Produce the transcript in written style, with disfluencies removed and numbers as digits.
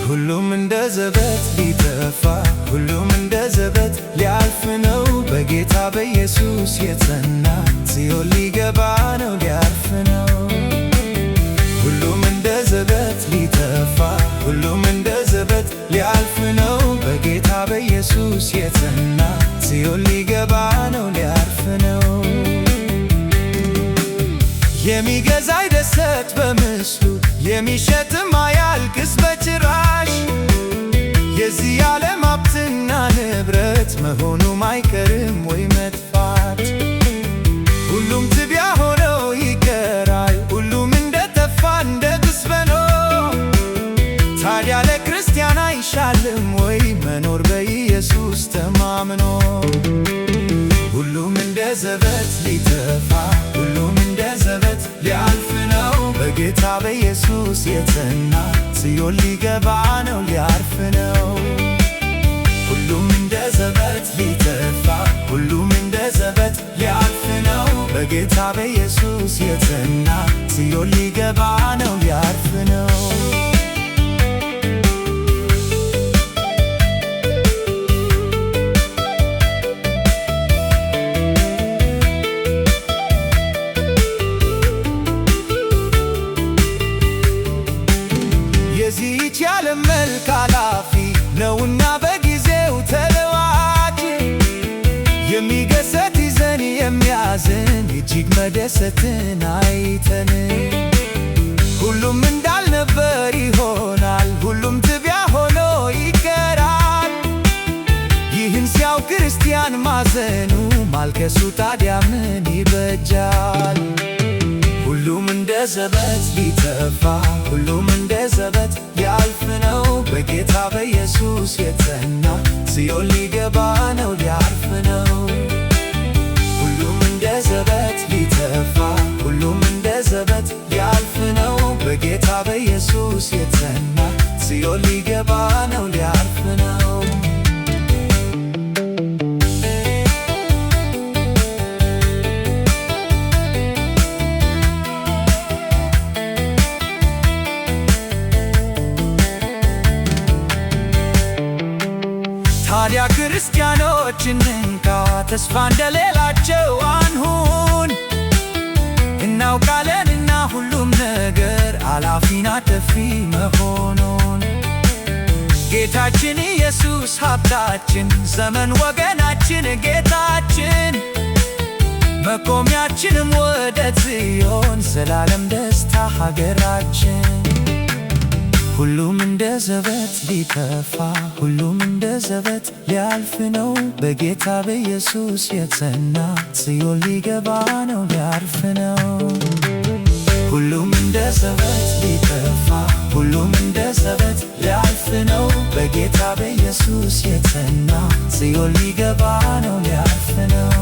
ሁሉም እንደ ዘበት ሊጠፋ ሁሉም እንደ ዘበት ሊያልፍ ነው። በጌታ በኢየሱስ የጸና ጽዮን ሊገባ ነው ሊያርፍ ነው። ሁሉም እንደ ዘበት ሊጠፋ ሁሉም እንደ ዘበት ሊያልፍ ነው። በጌታ በኢየሱስ የጸና ጽዮን ሊገባ ነው ሊያርፍ ነው። የሚገዛ ይደሰት በምስሉ የሚሸጥም አያልቅስ በጭራሽ። የዚህ ዓለም ሀብትና ንብረት መሆኑም አይቀርም ወይ መጥፋት። ሁሉም ትቢያ ሆነው ይቀራል ሁሉም እንደጠፋ እንደ ግስበኖ። ታዲያ ለክርስቲያን አይሻልም ወይ መኖር በኢየሱስ ተማምኖ? ሁሉም እንደ ዘበት ሊጠፋ ሁሉም እንደ ዘበት ሊያልፍ ነው። በጌታ በኢየሱስ የጸና ጽዮን ሊገባ ነው ሊያርፍ ነው። ሁሉም እንደ ዘበት ሊጠፋ ሁሉም እንደ ዘበት ሊያልፍ ነው። በጌታ በኢየሱስ የጸና ጽዮን ሊገባ ነው ሊያርፍ ነው። የዚህች ዓለም መልክ አላፊ ነውና በጊዜው ተለዋጭ። የሚገሰት ይዘን የሚያዝን እጅግ መደሰትን አይተን። ሁሉም እንዳልነበር ይሆናል ሁሉም ትቢያ ሆኖ ይቀራል። ይህን ሲያውቅ ክርስቲያን ማዘኑ ማልቀሱ ታዲያ ምን ይበጃል? ሁሉም እንደ ዘበት ሊጠፋ ሁሉም እንደ ዘበት ሊያልፍ ነው። በጌታ በኢየሱስ የጸና ጽዮን ሊገባ ነው ሊያርፍ ነው። ሁሉም እንደ ዘበት ሊጠፋ ሁሉም እንደ ዘበት ሊያልፍ ነው። በጌታ በኢየሱስ የጸና ጽዮን ሊገባ ነው ሊያርፍ ነው። ታዲያ ክርስቲያኖች እንንቃ ተስፋ እንደሌላቸው አንሁን። እናውቃለንና ሁሉም ነገር አላፊና ጠፊ መሆኑን። ጌታችን ኢየሱስ ሀብታችን ዘመን ወገናችን ጌታችን መቆሚያችንም ወደ ጽዮን ዘላለም ደስታ ሀገራችን። ሁሉም እንደ ዘበት ሊጠፋ ሁሉም እንደ ዘበት ሊያልፍ ነው። በጌታ በኢየሱስ የጸና ጽዮን ሊገባ ነው ሊያርፍ ነው። ሁሉም እንደ ዘበት ሊጠፋ ሁሉም እንደ ዘበት ሊያልፍ ነው። በጌታ በኢየሱስ የጸና ጽዮን ሊገባ ነው ሊያርፍ ነው።